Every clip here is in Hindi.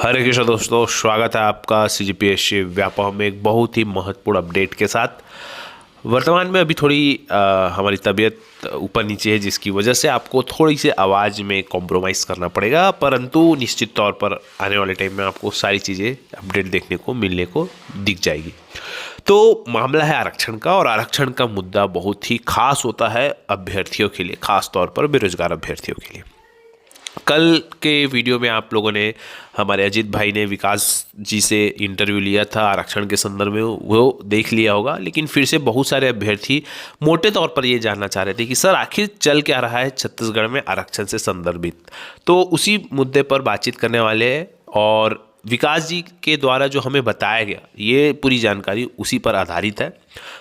हरे कृष्ण दोस्तों, स्वागत है आपका सीजीपीएससी व्यापम में एक बहुत ही महत्वपूर्ण अपडेट के साथ। वर्तमान में अभी थोड़ी हमारी तबीयत ऊपर नीचे है, जिसकी वजह से आपको थोड़ी सी आवाज़ में कॉम्प्रोमाइज़ करना पड़ेगा, परंतु निश्चित तौर पर आने वाले टाइम में आपको सारी चीज़ें अपडेट देखने को मिलने को दिख जाएगी। तो मामला है आरक्षण का, और आरक्षण का मुद्दा बहुत ही खास होता है अभ्यर्थियों के लिए, खास तौर पर बेरोजगार अभ्यर्थियों के लिए। कल के वीडियो में आप लोगों ने, हमारे अजीत भाई ने विकास जी से इंटरव्यू लिया था आरक्षण के संदर्भ में, वो देख लिया होगा। लेकिन फिर से बहुत सारे अभ्यर्थी मोटे तौर पर ये जानना चाह रहे थे कि सर आखिर चल क्या रहा है छत्तीसगढ़ में आरक्षण से संदर्भित। तो उसी मुद्दे पर बातचीत करने वाले हैं, और विकास जी के द्वारा जो हमें बताया गया ये पूरी जानकारी उसी पर आधारित है।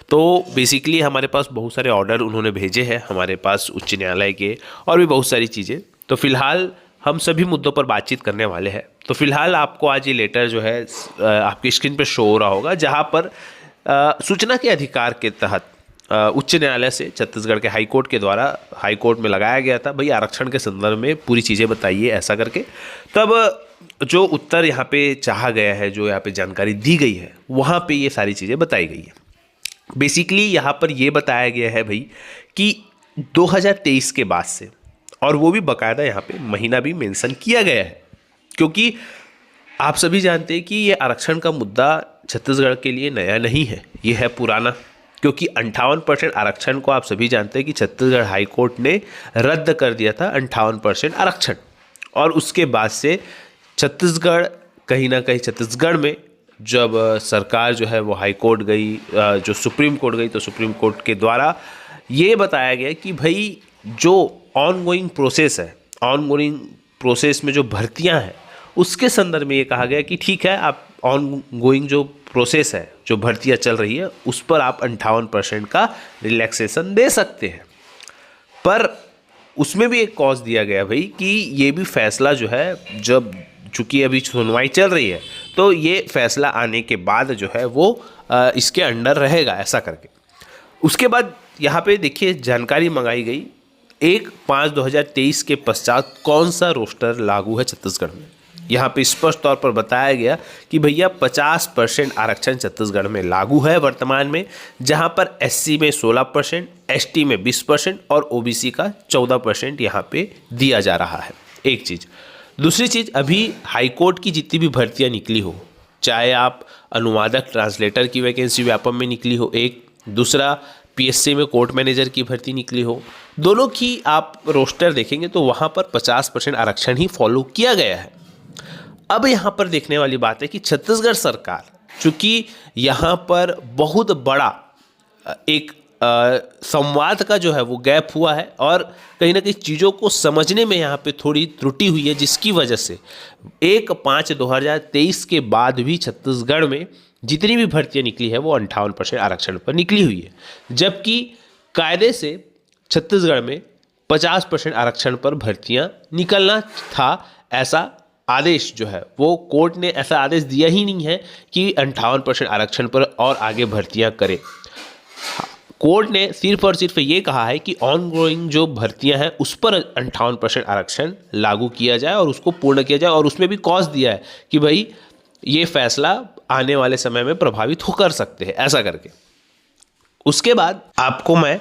तो बेसिकली हमारे पास बहुत सारे ऑर्डर उन्होंने भेजे हैं हमारे पास उच्च न्यायालय के, और भी बहुत सारी चीज़ें। तो फिलहाल हम सभी मुद्दों पर बातचीत करने वाले हैं। तो फिलहाल आपको आज ये लेटर जो है आपकी स्क्रीन पर शो हो रहा होगा, जहाँ पर सूचना के अधिकार के तहत उच्च न्यायालय से छत्तीसगढ़ के हाईकोर्ट के द्वारा हाईकोर्ट में लगाया गया था, भाई आरक्षण के संदर्भ में पूरी चीज़ें बताइए ऐसा करके। तब जो उत्तर यहाँ पे चाहा गया है, जो यहाँ पे जानकारी दी गई है, वहाँ पे ये सारी चीज़ें बताई गई है। बेसिकली यहाँ पर ये बताया गया है भाई कि 2023 के बाद से, और वो भी बाकायदा यहाँ पे महीना भी मेंशन किया गया है, क्योंकि आप सभी जानते हैं कि ये आरक्षण का मुद्दा छत्तीसगढ़ के लिए नया नहीं है, ये है पुराना। क्योंकि 58% आरक्षण को आप सभी जानते हैं कि छत्तीसगढ़ हाईकोर्ट ने रद्द कर दिया था 58% आरक्षण, और उसके बाद से छत्तीसगढ़ कहीं ना कहीं छत्तीसगढ़ में जब सरकार जो है वो हाई कोर्ट गई, जो सुप्रीम कोर्ट गई, तो सुप्रीम कोर्ट के द्वारा ये बताया गया कि भाई जो ऑनगोइंग प्रोसेस है, ऑनगोइंग प्रोसेस में जो भर्तियां हैं, उसके संदर्भ में ये कहा गया कि ठीक है, आप ऑनगोइंग जो प्रोसेस है, जो भर्तियां चल रही है, उस पर आप 58% का रिलैक्सेशन दे सकते हैं। पर उसमें भी एक कॉज दिया गया भाई कि ये भी फैसला जो है, जब चूंकि अभी सुनवाई चल रही है, तो ये फैसला आने के बाद जो है वो इसके अंडर रहेगा ऐसा करके। उसके बाद यहाँ पे देखिए जानकारी मंगाई गई 1/5/2023 के पश्चात कौन सा रोस्टर लागू है छत्तीसगढ़ में। यहाँ पे स्पष्ट तौर पर बताया गया कि भैया 50% आरक्षण छत्तीसगढ़ में लागू है वर्तमान में, जहाँ पर एससी में 16%, एसटी में 20% और ओबीसी का 14% यहाँ पे दिया जा रहा है। एक चीज़। दूसरी चीज़, अभी हाईकोर्ट की जितनी भी भर्तियाँ निकली हो, चाहे आप अनुवादक ट्रांसलेटर की वैकेंसी व्यापम में निकली हो, एक दूसरा पीएससी में कोर्ट मैनेजर की भर्ती निकली हो, दोनों की आप रोस्टर देखेंगे तो वहाँ पर 50% आरक्षण ही फॉलो किया गया है। अब यहाँ पर देखने वाली बात है कि छत्तीसगढ़ सरकार, चूँकि यहाँ पर बहुत बड़ा एक संवाद का जो है वो गैप हुआ है, और कहीं ना कहीं चीज़ों को समझने में यहाँ पे थोड़ी त्रुटि हुई है, जिसकी वजह से 1/5/2023 के बाद भी छत्तीसगढ़ में जितनी भी भर्तियाँ निकली है वो 58% आरक्षण पर निकली हुई है, जबकि कायदे से छत्तीसगढ़ में 50% आरक्षण पर भर्तियाँ निकलना था। ऐसा आदेश जो है वो कोर्ट ने ऐसा आदेश दिया ही नहीं है कि 58% आरक्षण पर और आगे भर्तियाँ करे। कोर्ट ने सिर्फ और सिर्फ ये कहा है कि ऑनगोइंग जो भर्तियां हैं उस पर 58% आरक्षण लागू किया जाए और उसको पूर्ण किया जाए, और उसमें भी कॉज दिया है कि भाई ये फैसला आने वाले समय में प्रभावित हो कर सकते हैं ऐसा करके। उसके बाद आपको मैं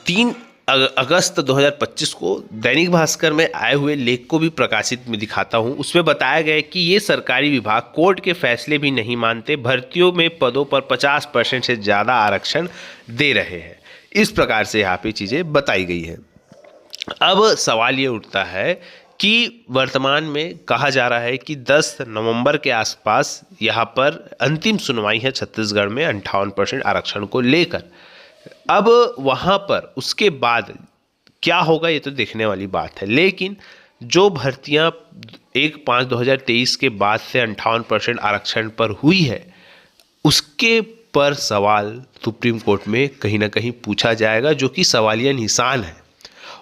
3 अगस्त 2025 को दैनिक भास्कर में आए हुए लेख को भी प्रकाशित में दिखाता हूं। उसमें बताया गया है कि ये सरकारी विभाग कोर्ट के फैसले भी नहीं मानते, भर्तियों में पदों पर 50% से ज़्यादा आरक्षण दे रहे हैं। इस प्रकार से यहाँ पे चीज़ें बताई गई है। अब सवाल ये उठता है कि वर्तमान में कहा जा रहा है कि 10 नवंबर के आसपास यहाँ पर अंतिम सुनवाई है छत्तीसगढ़ में 58% आरक्षण को लेकर। अब वहाँ पर उसके बाद क्या होगा ये तो देखने वाली बात है, लेकिन जो भर्तियाँ 1/5/2023 के बाद से 58% आरक्षण पर हुई है, उसके पर सवाल सुप्रीम कोर्ट में कहीं ना कहीं पूछा जाएगा, जो कि सवालिया निशान है।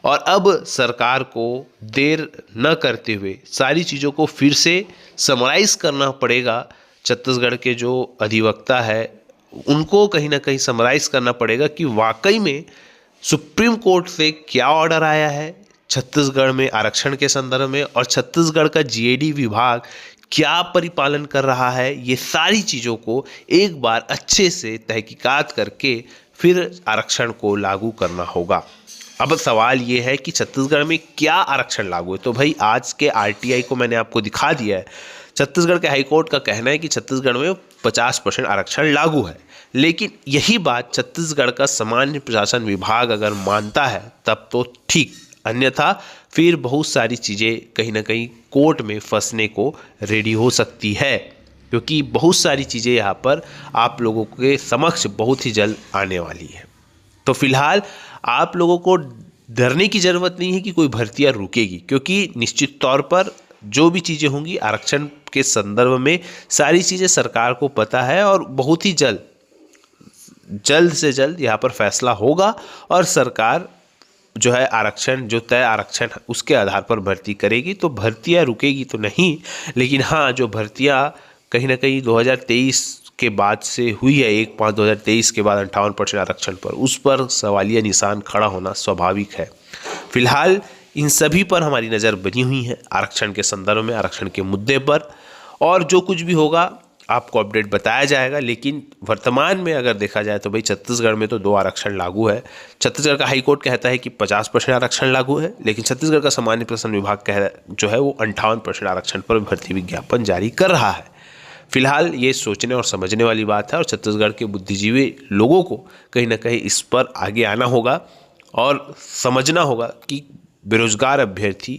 और अब सरकार को देर न करते हुए सारी चीज़ों को फिर से समराइज़ करना पड़ेगा। छत्तीसगढ़ के जो अधिवक्ता है उनको कहीं ना कहीं समराइज़ करना पड़ेगा कि वाकई में सुप्रीम कोर्ट से क्या ऑर्डर आया है, छत्तीसगढ़ में आरक्षण के संदर्भ में और छत्तीसगढ़ का जीएडी विभाग क्या परिपालन कर रहा है, ये सारी चीज़ों को एक बार अच्छे से तहकीकात करके फिर आरक्षण को लागू करना होगा। अब सवाल ये है कि छत्तीसगढ़ में क्या आरक्षण लागू है। तो भाई आज के आरटीआई को मैंने आपको दिखा दिया है। छत्तीसगढ़ के हाईकोर्ट का कहना है कि छत्तीसगढ़ में 50% आरक्षण लागू है, लेकिन यही बात छत्तीसगढ़ का सामान्य प्रशासन विभाग अगर मानता है तब तो ठीक, अन्यथा फिर बहुत सारी चीज़ें कहीं ना कहीं कोर्ट में फंसने को रेडी हो सकती है, क्योंकि बहुत सारी चीज़ें यहाँ पर आप लोगों के समक्ष बहुत ही जल्द आने वाली है। तो फिलहाल आप लोगों को डरने की ज़रूरत नहीं है कि कोई भर्तियाँ रुकेगी, क्योंकि निश्चित तौर पर जो भी चीज़ें होंगी आरक्षण के संदर्भ में सारी चीज़ें सरकार को पता है और बहुत ही जल्द से जल्द यहाँ पर फैसला होगा और सरकार जो है आरक्षण जो तय आरक्षण उसके आधार पर भर्ती करेगी। तो भर्तियाँ रुकेगी तो नहीं, लेकिन हाँ जो भर्तियाँ कहीं ना कहीं 2023 के बाद से हुई है, 1/5/2023 के बाद 58% आरक्षण पर, उस पर सवालिया निशान खड़ा होना स्वाभाविक है। फिलहाल इन सभी पर हमारी नज़र बनी हुई है, आरक्षण के संदर्भ में, आरक्षण के मुद्दे पर, और जो कुछ भी होगा आपको अपडेट बताया जाएगा। लेकिन वर्तमान में अगर देखा जाए तो भाई छत्तीसगढ़ में तो 2 आरक्षण लागू है। छत्तीसगढ़ का हाईकोर्ट कहता है कि 50% आरक्षण लागू है, लेकिन छत्तीसगढ़ का सामान्य प्रशासन विभाग जो है वो 58% आरक्षण पर भर्ती विज्ञापन जारी कर रहा है। फिलहाल ये सोचने और समझने वाली बात है और छत्तीसगढ़ के बुद्धिजीवी लोगों को कहीं ना कहीं इस पर आगे आना होगा और समझना होगा कि बेरोजगार अभ्यर्थी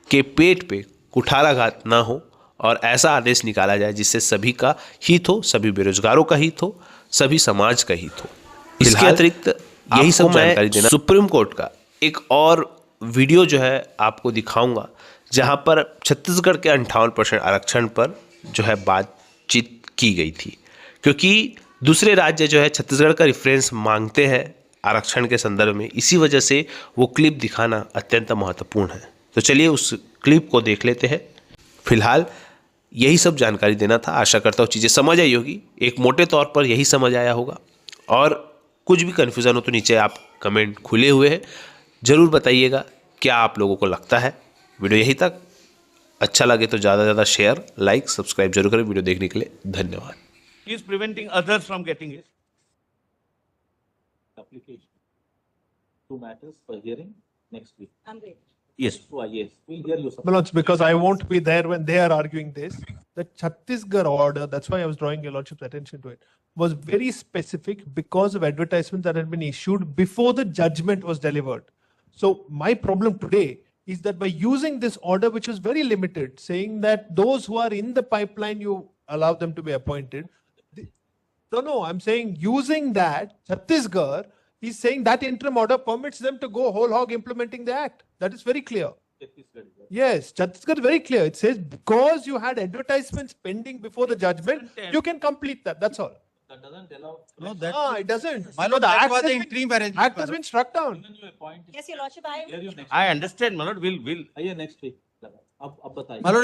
के पेट पे कुठाराघात ना हो और ऐसा आदेश निकाला जाए जिससे सभी का हित हो, सभी बेरोजगारों का हित हो, सभी समाज का हित हो। इसके अतिरिक्त यही सब जानकारी देना, सुप्रीम कोर्ट का एक और वीडियो जो है आपको दिखाऊंगा जहां पर छत्तीसगढ़ के 58% आरक्षण पर जो है बातचीत की गई थी, क्योंकि दूसरे राज्य जो है छत्तीसगढ़ का रेफरेंस मांगते हैं आरक्षण के संदर्भ में, इसी वजह से वो क्लिप दिखाना अत्यंत महत्वपूर्ण है। तो चलिए उस क्लिप को देख लेते हैं। फिलहाल यही सब जानकारी देना था, आशा करता हूँ चीज़ें समझ आई होगी, एक मोटे तौर पर यही समझ आया होगा। और कुछ भी कन्फ्यूज़न हो तो नीचे आप कमेंट खुले हुए हैं, ज़रूर बताइएगा क्या आप लोगों को लगता है। वीडियो यहीं तक, अच्छा लगे तो ज़्यादा से ज़्यादा शेयर, लाइक, सब्सक्राइब जरूर करें। वीडियो देखने के लिए धन्यवाद। He is preventing others from getting it. Application. 2 matters for hearing next week. I'm ready. Yes. So, yes, we'll hear you. Manoj, because I won't be there when they are arguing this. The Chhattisgarh order, that's why I was drawing your lordship's attention to it, was very specific because of advertisements that had been issued before the judgment was delivered. So my problem today is that by using this order, which was very limited, saying that those who are in the pipeline, you allow them to be appointed. No, I'm saying using that, Chhattisgarh is saying that interim order permits them to go whole hog implementing the act. That is very clear. Yes, Chhattisgarh is very clear. It says because you had advertisements pending before the judgment, you can complete that. That's all. That doesn't allow. No, that It doesn't. My lord, that was the has been- interim arrangement. Act has been struck down. Even you appoint. Yes, Your Lordship, I Hear you next. I understand, my lord. Will आइए next week. अब बताइए. My lord,